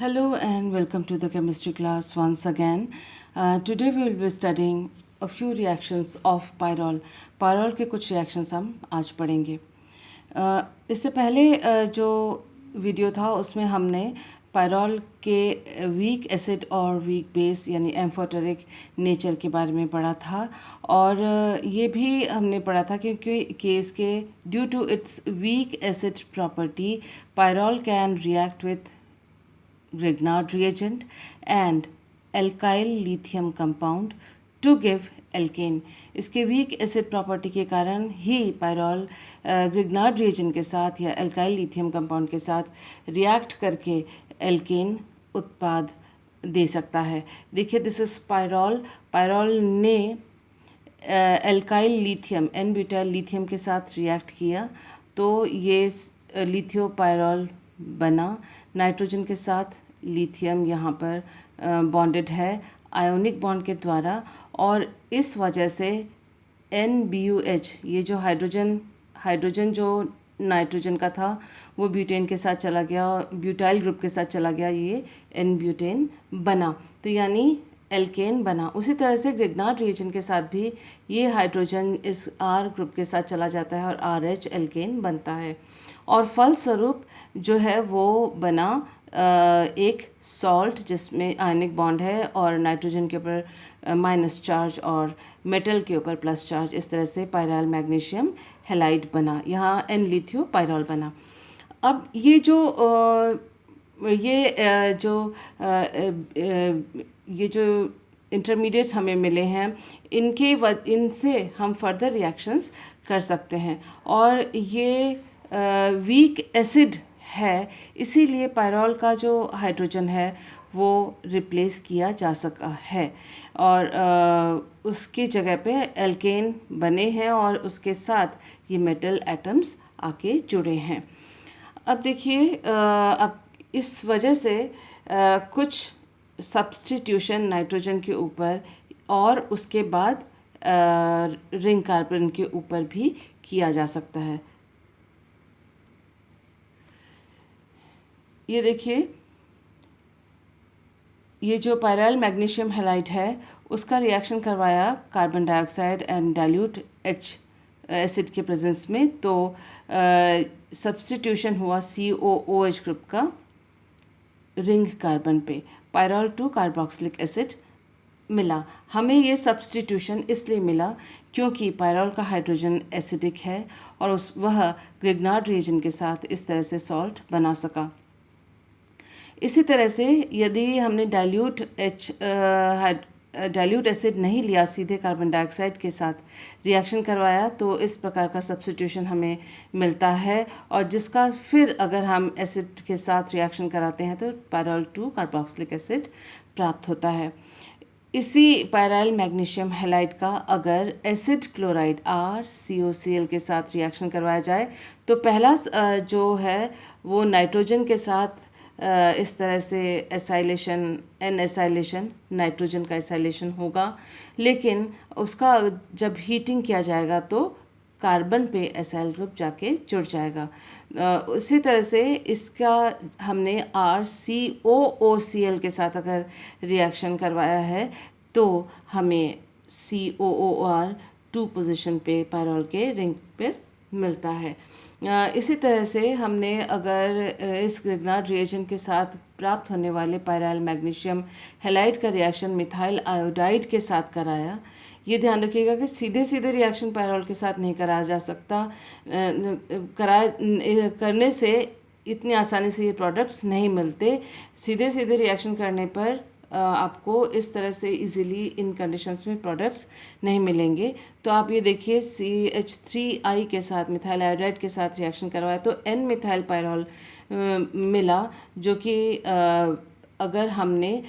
Hello and welcome to the chemistry class once again. Today we will be studying a few reactions of pyrrole. Pyrrole के कुछ reactions हम आज पढ़ेंगे. इससे पहले जो वीडियो था उसमें हमने पायरॉल के वीक एसिड और वीक बेस यानी एम्फोटेरिक नेचर के बारे में पढ़ा था और ये भी हमने पढ़ा था क्योंकि केस के due to its weak acid property pyrrole can react with Grignard reagent and alkyl lithium compound to give alkane. इसके वीक एसिड प्रॉपर्टी के कारण ही पायरॉल ग्रिग्नार्ड रिएजेंट के साथ या अल्काइल लिथियम कंपाउंड के साथ रिएक्ट करके एल्केन उत्पाद दे सकता है. देखिए दिस इज पायरॉल. पायरॉल ने alkyl lithium N butyl lithium के साथ रिएक्ट किया तो ये लिथियोपायरॉल बना. नाइट्रोजन के साथ लिथियम यहाँ पर बॉन्डेड है आयोनिक बॉन्ड के द्वारा और इस वजह से NBUH ये जो हाइड्रोजन जो नाइट्रोजन का था वो ब्यूटेन के साथ चला गया और ब्यूटाइल ग्रुप के साथ चला गया, ये N ब्यूटेन बना तो यानी एल्केन बना. उसी तरह से ग्रिग्नार्ड रिएजेंट के साथ भी ये हाइड्रोजन इस R ग्रुप के साथ चला जाता है और RH एल्केन बनता है और फलस्वरूप जो है वो बना एक सॉल्ट जिसमें आयनिक बॉन्ड है और नाइट्रोजन के ऊपर माइनस चार्ज और मेटल के ऊपर प्लस चार्ज. इस तरह से पायराइल मैग्नीशियम हैलाइड बना. यहाँ N लिथियो पायरॉल बना. अब ये जो इंटरमीडिएट्स हमें मिले हैं इनसे हम फर्दर रिएक्शंस कर सकते हैं और ये वीक एसिड है इसीलिए पायरॉल का जो हाइड्रोजन है वो रिप्लेस किया जा सका है और उसकी जगह पे एल्केन बने हैं और उसके साथ ये मेटल एटम्स आके जुड़े हैं. अब देखिए अब इस वजह से कुछ सब्स्टिट्यूशन नाइट्रोजन के ऊपर और उसके बाद रिंग कार्बन के ऊपर भी किया जा सकता है. ये देखिए ये जो पायराइल मैग्नीशियम हैलाइड है उसका रिएक्शन करवाया carbon dioxide and dilute acid के प्रेजेंस में तो सब्स्टिट्यूशन हुआ COOH ग्रुप का रिंग कार्बन पे. पायरॉल टू कार्बोक्सिलिक एसिड मिला. हमें ये सब्स्टिट्यूशन इसलिए मिला क्योंकि पायरॉल का हाइड्रोजन एसिडिक है और वह ग्रिग्नार्ड रिएजेंट के साथ इस तरह से सॉल्ट बना सका. इसी तरह से यदि हमने डाइल्यूट एसिड नहीं लिया सीधे कार्बन डाइऑक्साइड के साथ रिएक्शन करवाया तो इस प्रकार का सब्स्टिट्यूशन हमें मिलता है और जिसका फिर अगर हम एसिड के साथ रिएक्शन कराते हैं तो पायरॉल टू कार्बोक्सिलिक एसिड प्राप्त होता है. इसी पायराइल मैग्नीशियम हैलाइड का अगर एसिड क्लोराइड RCOCl के साथ रिएक्शन करवाया जाए तो पहला जो है वो नाइट्रोजन के साथ इस तरह से एसाइलेशन N एसाइलेशन नाइट्रोजन का एसाइलेशन होगा लेकिन उसका जब हीटिंग किया जाएगा तो कार्बन पे एसाइल ग्रुप जाके जुड़ जाएगा. उसी तरह से इसका हमने RCOOCl के साथ अगर रिएक्शन करवाया है तो हमें COOR 2 पोजीशन पे पायरॉल के रिंग पे मिलता है. इसी तरह से हमने अगर इस ग्रिग्नार्ड रिएजेंट के साथ प्राप्त होने वाले पायराइल मैग्नीशियम हैलाइड का रिएक्शन मिथाइल आयोडाइड के साथ कराया. ये ध्यान रखिएगा कि सीधे सीधे रिएक्शन पायरॉल के साथ नहीं कराया जा सकता. करने से इतनी आसानी से ये प्रोडक्ट्स नहीं मिलते. सीधे सीधे रिएक्शन करने पर आपको इस तरह से इजीली इन कंडीशंस में प्रोडक्ट्स नहीं मिलेंगे. तो आप ये देखिए CH3I के साथ मिथाइल आयोडाइड के साथ रिएक्शन करवाया तो N मिथाइल पायरॉल मिला जो कि अगर हमने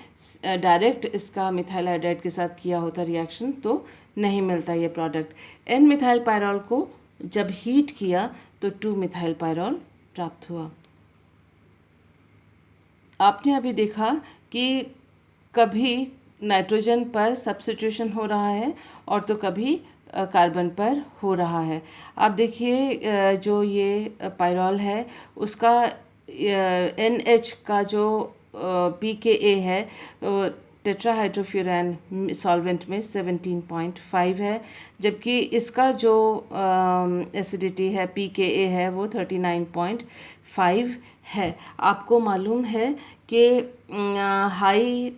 डायरेक्ट इसका मिथाइल आयोडाइड के साथ किया होता रिएक्शन तो नहीं मिलता ये प्रोडक्ट. N मिथाइल पायरॉल को जब हीट किया तो 2 मिथाइल पायरॉल प्राप्त हुआ. आपने अभी देखा कि कभी नाइट्रोजन पर सब्स्टिट्यूशन हो रहा है और तो कभी कार्बन पर हो रहा है. आप देखिए जो ये पायरॉल है उसका NH का जो pKa है टेट्राहाइड्रोफ्यूरैन सॉल्वेंट में 17.5 है, जबकि इसका जो एसिडिटी है pKa है वो 39.5 है। आपको मालूम है कि हाई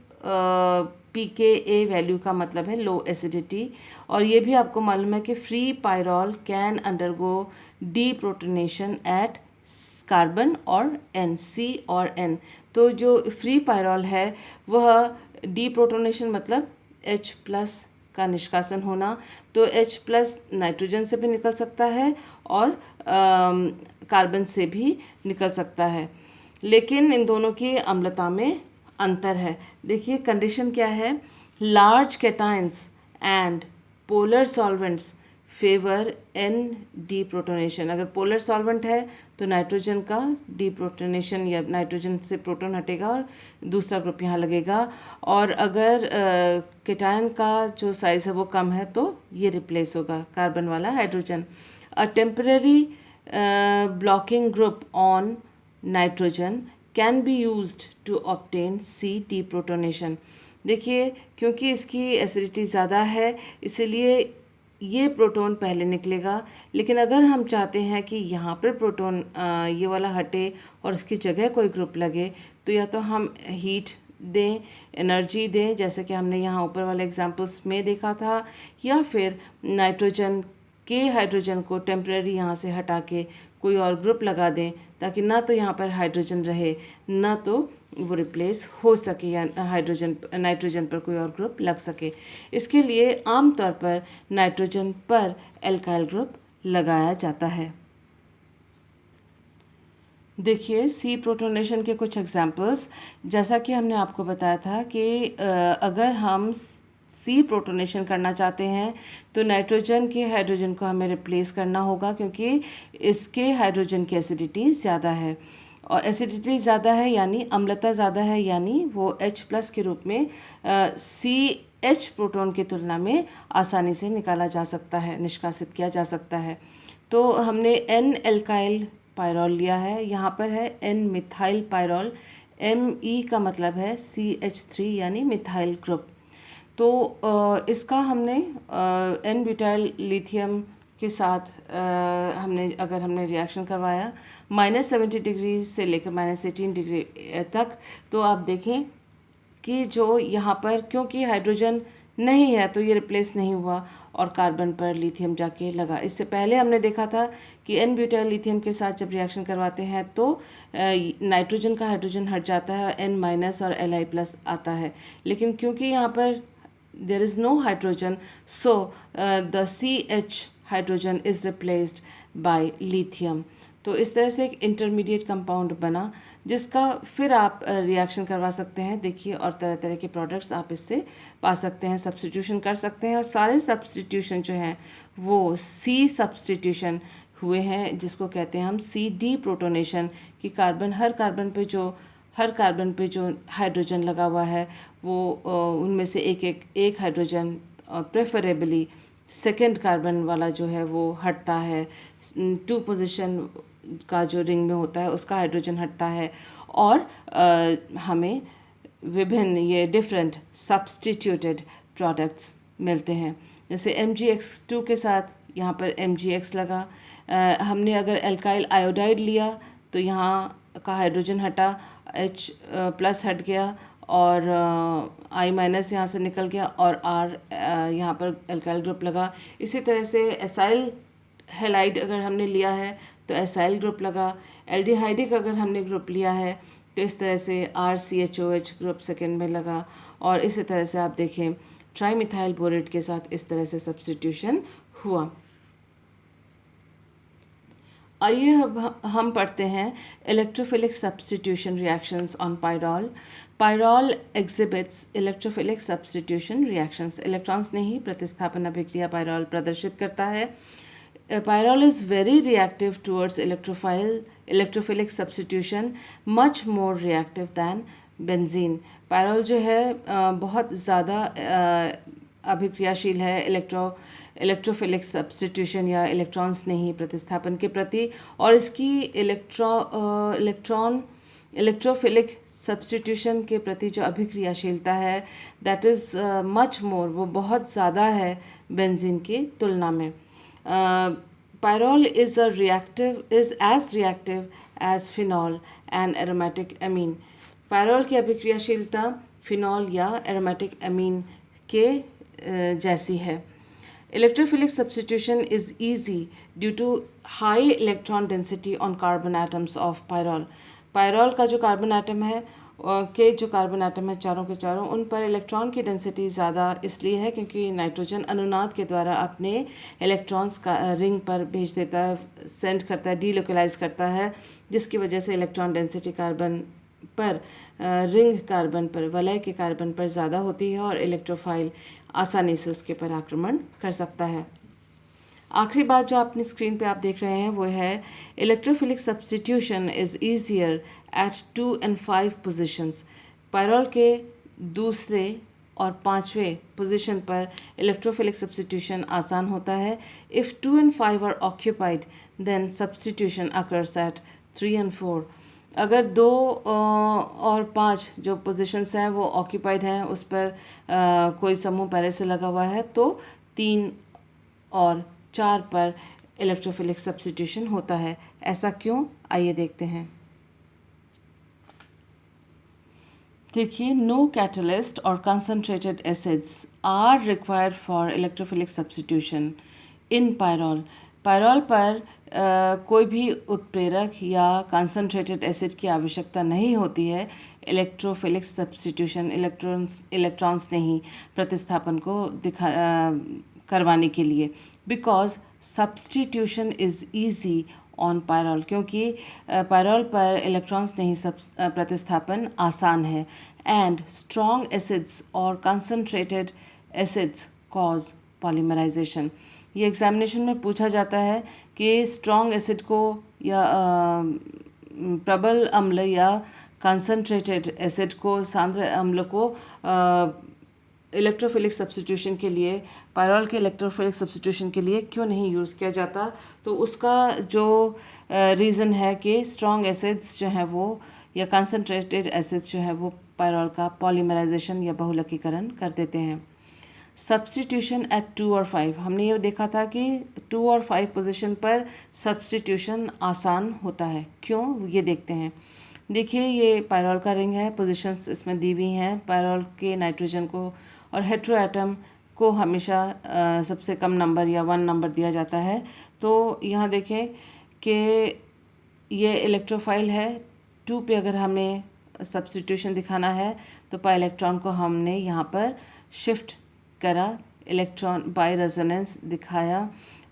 pKa वैल्यू का मतलब है लो एसिडिटी, और ये भी आपको मालूम है कि free pyrrole can undergo deprotonation at carbon और N, C और N। तो जो फ्री पायरॉल है वह डीप्रोटोनेशन मतलब H+ का निष्कासन होना, तो H+ नाइट्रोजन से भी निकल सकता है और कार्बन से भी निकल सकता है, लेकिन इन दोनों की अम्लता में अंतर है। देखिए कंडीशन क्या है, large cations and polar solvents favour N deprotonation. अगर पोलर सॉल्वेंट है तो नाइट्रोजन का डीप्रोटोनेशन या नाइट्रोजन से प्रोटॉन हटेगा और दूसरा ग्रुप यहाँ लगेगा, और अगर कैटायन का जो साइज़ है वो कम है तो ये रिप्लेस होगा कार्बन वाला hydrogen. A temporary blocking group on nitrogen can be used to obtain C deprotonation. देखिए क्योंकि इसकी एसिडिटी ज़्यादा है इसीलिए ये प्रोटॉन पहले निकलेगा, लेकिन अगर हम चाहते हैं कि यहाँ पर प्रोटॉन ये वाला हटे और उसकी जगह कोई ग्रुप लगे, तो या तो हम हीट दें, एनर्जी दें, जैसे कि हमने यहाँ ऊपर वाले एग्जांपल्स में देखा था, या फिर नाइट्रोजन के हाइड्रोजन को टेम्परेरी यहाँ से हटा के कोई और ग्रुप लगा दें, ताकि ना तो यहाँ पर हाइड्रोजन रहे ना तो वो रिप्लेस हो सके या नाइट्रोजन पर कोई और ग्रुप लग सके। इसके लिए आमतौर पर नाइट्रोजन पर एल्काइल ग्रुप लगाया जाता है। देखिए C प्रोटोनेशन के कुछ एग्जांपल्स, जैसा कि हमने आपको बताया था कि अगर हम C प्रोटोनेशन करना चाहते हैं तो नाइट्रोजन के हाइड्रोजन को हमें रिप्लेस करना होगा, क्योंकि इसके हाइड्रोजन की एसिडिटी ज़्यादा है, और एसिडिटी ज़्यादा है यानी अम्लता ज़्यादा है, यानी वो H+ के रूप में CH प्रोटॉन की तुलना में आसानी से निकाला जा सकता है, निष्कासित किया जा सकता है। तो हमने N एल्काइल पायरॉल लिया है, यहाँ पर है N मिथाइल पायरॉल, Me का मतलब है CH3 यानी मिथाइल ग्रुप। तो इसका हमने N ब्यूटाइल लिथियम के साथ अगर हमने रिएक्शन करवाया -70 डिग्री से लेकर -18 डिग्री तक, तो आप देखें कि जो यहाँ पर क्योंकि हाइड्रोजन नहीं है तो ये रिप्लेस नहीं हुआ और कार्बन पर लिथियम जाके लगा। इससे पहले हमने देखा था कि N ब्यूटाइल लिथियम के साथ जब रिएक्शन करवाते हैं तो नाइट्रोजन का हाइड्रोजन हट जाता है, N- और Li+ आता है, लेकिन क्योंकि यहाँ पर there is no hydrogen, so the CH hydrogen is replaced by lithium। तो इस तरह से एक इंटरमीडिएट कंपाउंड बना जिसका फिर आप रिएक्शन करवा सकते हैं। देखिए, और तरह तरह के प्रोडक्ट्स आप इससे पा सकते हैं, सब्स्टिट्यूशन कर सकते हैं, और सारे सब्स्टिट्यूशन जो हैं वो C सब्स्टिट्यूशन हुए हैं, जिसको कहते हैं हम C डीप्रोटोनेशन, कि हर कार्बन पे जो हाइड्रोजन लगा हुआ है वो उनमें से एक हाइड्रोजन प्रेफरेबली सेकेंड कार्बन वाला जो है वो हटता है, 2 पोजीशन का जो रिंग में होता है उसका हाइड्रोजन हटता है, और हमें विभिन्न ये डिफरेंट सब्स्टिट्यूटेड प्रोडक्ट्स मिलते हैं। जैसे MgX2 के साथ यहाँ पर MgX लगा, हमने अगर एल्काइल आयोडाइड लिया तो यहाँ का हाइड्रोजन हटा, H+ हट गया और I- यहाँ से निकल गया और R यहाँ पर एल्काइल ग्रुप लगा। इसी तरह से एसाइल हैलाइड अगर हमने लिया है तो एसाइल ग्रुप लगा, एल्डिहाइडिक अगर हमने ग्रुप लिया है तो इस तरह से RCHOH ग्रुप सेकेंड में लगा, और इसी तरह से आप देखें ट्राईमिथाइल बोरेट के साथ इस तरह से सब्स्टिट्यूशन हुआ। आइए अब हम पढ़ते हैं electrophilic substitution reactions on pyrrole. Pyrrole exhibits electrophilic substitution reactions. Electrons ने ही प्रतिस्थापन अभिक्रिया पायरॉल प्रदर्शित करता है। Pyrrole is very reactive towards electrophilic substitution, much more reactive than benzene. Pyrrole जो है बहुत ज़्यादा अभिक्रियाशील है इलेक्ट्रोफिलिक सब्स्टिट्यूशन या इलेक्ट्रॉन्स नहीं प्रतिस्थापन के प्रति, और इसकी इलेक्ट्रॉन इलेक्ट्रोफिलिक सब्स्टिट्यूशन के प्रति जो अभिक्रियाशीलता है दैट इज़ मच मोर, वो बहुत ज़्यादा है बेंजीन की तुलना में। Pyrrole is as reactive as phenol and aromatic amine. Pyrrole की अभिक्रियाशीलता फिनॉल या एरोमेटिक अमीन के जैसी है। Electrophilic substitution is easy due to high electron density on carbon atoms of pyrrole. Pyrrole का जो कार्बन आटम है के जो कार्बन आटम है चारों के चारों, उन पर इलेक्ट्रॉन की डेंसिटी ज़्यादा इसलिए है क्योंकि नाइट्रोजन अनुनाद के द्वारा अपने इलेक्ट्रॉन्स का रिंग पर भेज देता है, सेंड करता है, डीलोकलाइज करता है, जिसकी वजह से इलेक्ट्रॉन डेंसिटी कार्बन पर रिंग कार्बन पर, वलय के कार्बन पर ज़्यादा होती है और इलेक्ट्रोफाइल आसानी से उसके पर आक्रमण कर सकता है। आखिरी बात जो अपनी स्क्रीन पे आप देख रहे हैं वो है electrophilic substitution is easier at 2 and 5 positions. Pyrrole के दूसरे और पाँचवें पोजीशन पर इलेक्ट्रोफिलिक सब्स्टिट्यूशन आसान होता है। If 2 and 5 are occupied then substitution occurs at 3 and 4। अगर 2 और 5 जो पोजीशंस हैं वो ऑक्यूपाइड हैं, उस पर कोई समूह पहले से लगा हुआ है, तो 3 और 4 पर इलेक्ट्रोफिलिक सब्स्टिट्यूशन होता है। ऐसा क्यों, आइए देखते हैं। देखिए, नो कैटलिस्ट और concentrated acids are required for electrophilic substitution in pyrrole. Pyrrole पर कोई भी उत्प्रेरक या कंसनट्रेटेड एसिड की आवश्यकता नहीं होती है इलेक्ट्रोफिलिक सब्स्टिट्यूशन इलेक्ट्रॉन्स नहीं प्रतिस्थापन को करवाने के लिए, because substitution is easy on pyrrole, क्योंकि पायरोल पर इलेक्ट्रॉन्स नहीं प्रतिस्थापन आसान है। एंड स्ट्रॉन्ग एसिड्स और कंसनट्रेटेड एसिड्स कॉज पॉलीमराइजेशन। ये एग्जामिनेशन में पूछा जाता है कि स्ट्रॉन्ग एसिड को या प्रबल अम्ल या कंसनट्रेटेड एसिड को, सांद्र अम्ल को इलेक्ट्रोफिलिक सब्स्टिट्यूशन के लिए, पायरोल के इलेक्ट्रोफिलिक सब्स्टिट्यूशन के लिए क्यों नहीं यूज़ किया जाता। तो उसका जो रीज़न है कि स्ट्रॉन्ग एसिड्स जो हैं वो या कंसनट्रेटेड एसिड्स जो हैं वो पायरोल का पॉलीमराइजेशन या बहुलकीकरण कर देते हैं। सब्स्टिट्यूशन एट 2 और 5, हमने ये देखा था कि 2 और 5 पोजीशन पर सब्स्टिट्यूशन आसान होता है। क्यों, ये देखते हैं। देखिए, ये पायरोल का रिंग है, पोजीशंस इसमें दी हुई हैं। पायरोल के नाइट्रोजन को और हेट्रो एटम को हमेशा सबसे कम नंबर या 1 नंबर दिया जाता है। तो यहाँ देखें कि ये इलेक्ट्रोफाइल है। 2 पे अगर हमें सब्स्टिट्यूशन दिखाना है तो पाई इलेक्ट्रॉन को हमने यहाँ पर शिफ्ट करा, इलेक्ट्रॉन बाय रेजोनेंस दिखाया,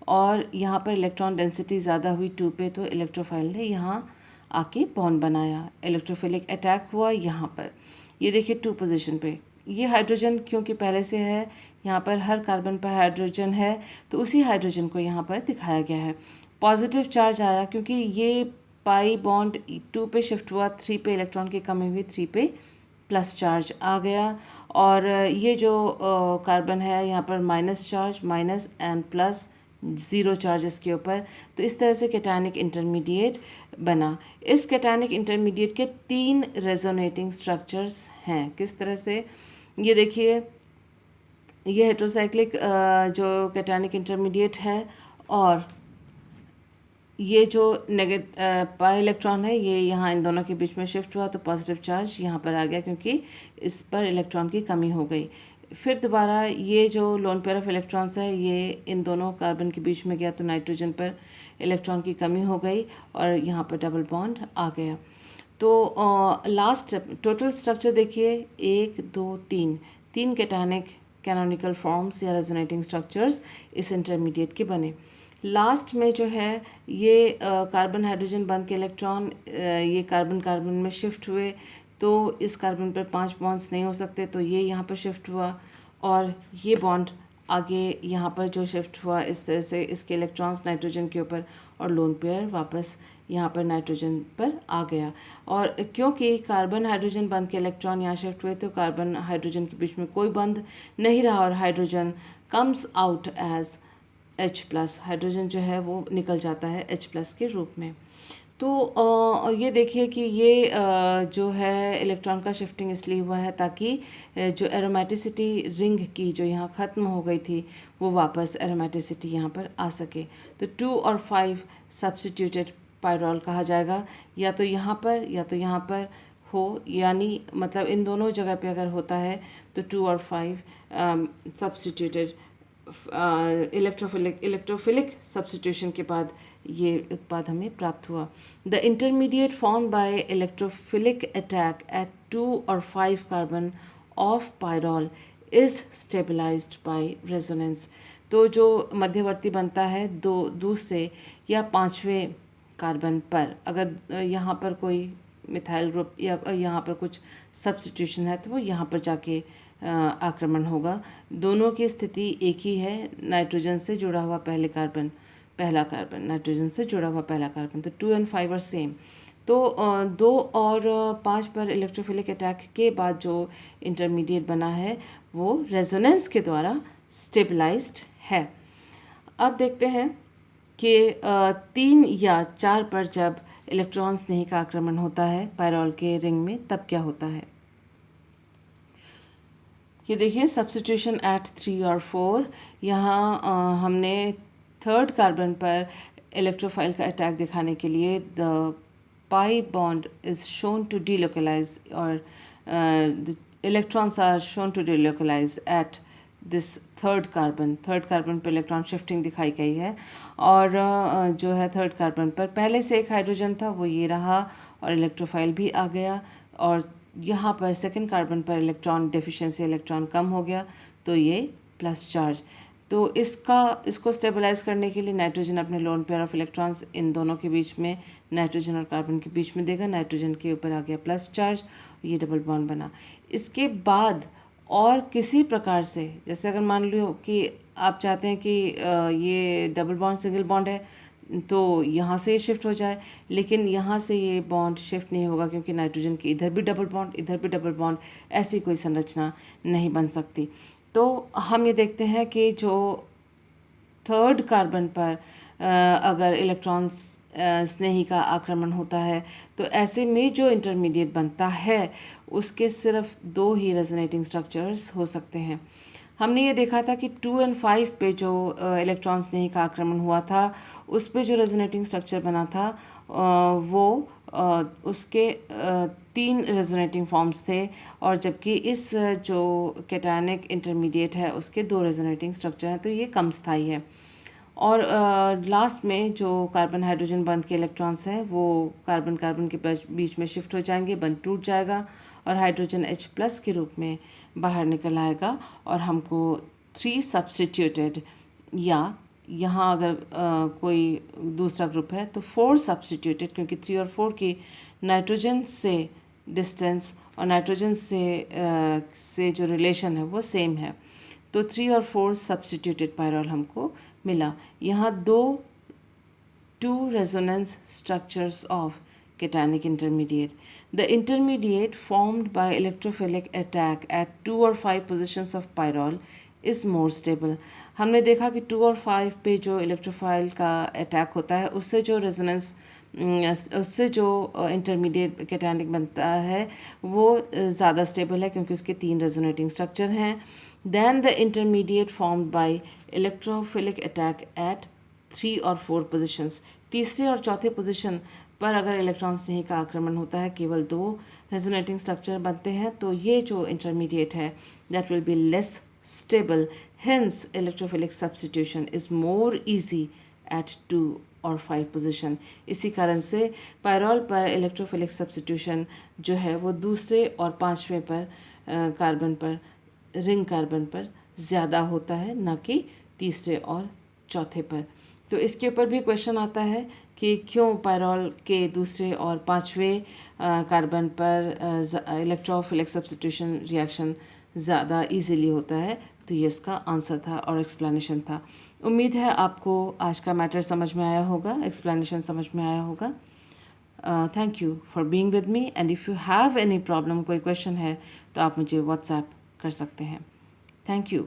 और यहाँ पर इलेक्ट्रॉन डेंसिटी ज़्यादा हुई 2 पे, तो इलेक्ट्रोफाइल ने यहाँ आके बॉन्ड बनाया, इलेक्ट्रोफिलिक अटैक हुआ यहाँ पर। ये देखिए 2 पोजीशन पे ये हाइड्रोजन क्योंकि पहले से है, यहाँ पर हर कार्बन पर हाइड्रोजन है, तो उसी हाइड्रोजन को यहाँ पर दिखाया गया है। पॉजिटिव चार्ज आया क्योंकि ये पाई बॉन्ड 2 पे शिफ्ट हुआ, 3 पे इलेक्ट्रॉन की कमी हुई, 3 पे प्लस चार्ज आ गया। और ये जो कार्बन है यहाँ पर minus charge, minus and plus, 0 charges के ऊपर। तो इस तरह से कैटायनिक इंटरमीडिएट बना। इस कैटायनिक इंटरमीडिएट के 3 रेजोनेटिंग स्ट्रक्चर्स हैं। किस तरह से, ये देखिए, ये हेट्रोसाइक्लिक जो कैटायनिक इंटरमीडिएट है, और ये जो पाई इलेक्ट्रॉन है ये यहाँ इन दोनों के बीच में शिफ्ट हुआ, तो पॉजिटिव चार्ज यहाँ पर आ गया क्योंकि इस पर इलेक्ट्रॉन की कमी हो गई। फिर दोबारा ये जो लोन पेयर ऑफ इलेक्ट्रॉन्स है ये इन दोनों कार्बन के बीच में गया, तो नाइट्रोजन पर इलेक्ट्रॉन की कमी हो गई और यहाँ पर डबल बॉन्ड आ गया। तो लास्ट टोटल स्ट्रक्चर देखिए, 1 2 3 कैटायनिक कैनोनिकल फॉर्म्स या रेजोनेटिंग स्ट्रक्चर्स इस इंटरमीडिएट के बने। लास्ट में जो है ये कार्बन हाइड्रोजन बंद के इलेक्ट्रॉन ये कार्बन कार्बन में शिफ्ट हुए, तो इस कार्बन पर 5 बॉन्ड्स नहीं हो सकते, तो ये यहाँ पर शिफ्ट हुआ, और ये बॉन्ड आगे यहाँ पर जो शिफ्ट हुआ, इस तरह से इसके इलेक्ट्रॉन्स नाइट्रोजन के ऊपर और लोन पेयर वापस यहाँ पर नाइट्रोजन पर आ गया। और क्योंकि कार्बन हाइड्रोजन बंद के इलेक्ट्रॉन यहाँ शिफ्ट हुए, तो कार्बन हाइड्रोजन के बीच में कोई बंध नहीं रहा और hydrogen comes out as H+, hydrogen जो है वो निकल जाता है H+ के रूप में। तो ये देखिए कि ये जो है इलेक्ट्रॉन का शिफ्टिंग इसलिए हुआ है ताकि जो एरोमेटिसिटी रिंग की जो यहाँ ख़त्म हो गई थी वो वापस एरोमेटिसिटी यहाँ पर आ सके। तो 2 और 5 सब्स्टिट्यूटेड पायरॉल कहा जाएगा, या तो यहाँ पर या तो यहाँ पर हो, यानी मतलब इन दोनों जगह पे अगर होता है तो 2 और 5 सब्स्टिट्यूटेड इलेक्ट्रोफिलिक सब्स्टिट्यूशन के बाद ये उत्पाद हमें प्राप्त हुआ। The intermediate form by electrophilic attack at 2 और 5 carbon of pyrrole is stabilized by resonance. तो जो मध्यवर्ती बनता है दो दूसरे या पांचवें कार्बन पर, अगर यहाँ पर कोई मिथाइल ग्रुप या यहाँ पर कुछ सब्स्टिट्यूशन है तो वो यहाँ पर जाके आक्रमण होगा। दोनों की स्थिति एक ही है, नाइट्रोजन से जुड़ा हुआ पहला कार्बन नाइट्रोजन से जुड़ा हुआ पहला कार्बन। तो 2 और 5 आर सेम। तो 2 और 5 पर इलेक्ट्रोफिलिक अटैक के बाद जो इंटरमीडिएट बना है वो रेजोनेंस के द्वारा स्टेबलाइज्ड है। अब देखते हैं कि 3 या 4 पर जब इलेक्ट्रॉन स्नेही का आक्रमण होता है पायरॉल के रिंग में तब क्या होता है। ये देखिए सब्स्टिट्यूशन एट 3 और 4। यहाँ हमने थर्ड कार्बन पर इलेक्ट्रोफाइल का अटैक दिखाने के लिए the pi bond is shown to delocalise और electrons are shown to delocalise at this third carbon पर इलेक्ट्रॉन शिफ्टिंग दिखाई गई है। और जो है थर्ड कार्बन पर पहले से एक हाइड्रोजन था वो ये रहा और इलेक्ट्रोफाइल भी आ गया, और यहाँ पर सेकंड कार्बन पर इलेक्ट्रॉन डेफिशिएंसी इलेक्ट्रॉन कम हो गया तो ये प्लस चार्ज। तो इसको स्टेबलाइज करने के लिए नाइट्रोजन अपने lone pair of electrons in दोनों के बीच में, नाइट्रोजन और कार्बन के बीच में देगा। नाइट्रोजन के ऊपर आ गया प्लस चार्ज, ये डबल बॉन्ड बना। इसके बाद और किसी प्रकार से, जैसे अगर मान लो कि आप चाहते हैं कि ये डबल बॉन्ड सिंगल बॉन्ड है तो यहाँ से शिफ्ट हो जाए, लेकिन यहाँ से ये बॉन्ड शिफ्ट नहीं होगा क्योंकि नाइट्रोजन की इधर भी डबल बॉन्ड इधर भी डबल बॉन्ड, ऐसी कोई संरचना नहीं बन सकती। तो हम ये देखते हैं कि जो थर्ड कार्बन पर अगर इलेक्ट्रॉन स्नेही का आक्रमण होता है तो ऐसे में जो इंटरमीडिएट बनता है उसके सिर्फ 2 ही रेजोनेटिंग स्ट्रक्चर्स हो सकते हैं। हमने ये देखा था कि 2 और 5 पे जो इलेक्ट्रॉन स्नेही का आक्रमण हुआ था उस पे जो रेजोनेटिंग स्ट्रक्चर बना था वो उसके 3 रेजोनेटिंग फॉर्म्स थे, और जबकि इस जो कैटायनिक इंटरमीडिएट है उसके 2 रेजोनेटिंग स्ट्रक्चर हैं, तो ये कम स्थायी है। और लास्ट में जो कार्बन हाइड्रोजन बंध के इलेक्ट्रॉन्स हैं वो कार्बन कार्बन के बीच में शिफ्ट हो जाएंगे, बंध टूट जाएगा और हाइड्रोजन H+ के रूप में बाहर निकल आएगा और हमको 3 सब्स्टिट्यूटेड, या यहाँ अगर कोई दूसरा ग्रुप है तो 4 सब्स्टिट्यूटेड, क्योंकि 3 और 4 की नाइट्रोजन से डिस्टेंस और नाइट्रोजन से जो रिलेशन है वो सेम है। तो 3 और 4 सब्स्टिट्यूटेड पायरॉल हमको मिला। यहाँ 2 resonance structures of cationic intermediate. The intermediate formed by electrophilic attack at 2 or 5 positions of pyrrole is more stable. हमने देखा कि 2 और 5 पे जो इलेक्ट्रोफाइल का अटैक होता है उससे जो इंटरमीडिएट कैटायनिक बनता है वो ज़्यादा स्टेबल है क्योंकि उसके 3 रेजोनेटिंग स्ट्रक्चर हैं then the intermediate formed by electrophilic attack at 3 और 4 पोजिशंस। तीसरे और चौथे पोजीशन पर अगर इलेक्ट्रॉन स्नेही का आक्रमण होता है केवल 2 रेजोनेटिंग स्ट्रक्चर बनते हैं, तो ये जो इंटरमीडिएट है that will be less stable, hence electrophilic substitution is more easy at 2 और 5 पोजीशन। इसी कारण से पायरॉल पर इलेक्ट्रोफिलिक सब्स्टिट्यूशन जो है वो दूसरे और 5वें पर कार्बन पर रिंग कार्बन पर ज़्यादा होता है, न कि तीसरे और चौथे पर। तो इसके ऊपर भी क्वेश्चन आता है कि क्यों पायरॉल के दूसरे और 5वें कार्बन पर इलेक्ट्रोफिलिक सब्स्टिट्यूशन रिएक्शन ज़्यादा इजीली होता है। तो ये उसका आंसर था और एक्सप्लेनेशन था। उम्मीद है आपको आज का मैटर समझ में आया होगा, एक्सप्लेनेशन समझ में आया होगा। Thank you for being with me, and if you have any problem, कोई क्वेश्चन है तो आप मुझे व्हाट्सएप कर सकते हैं। Thank you.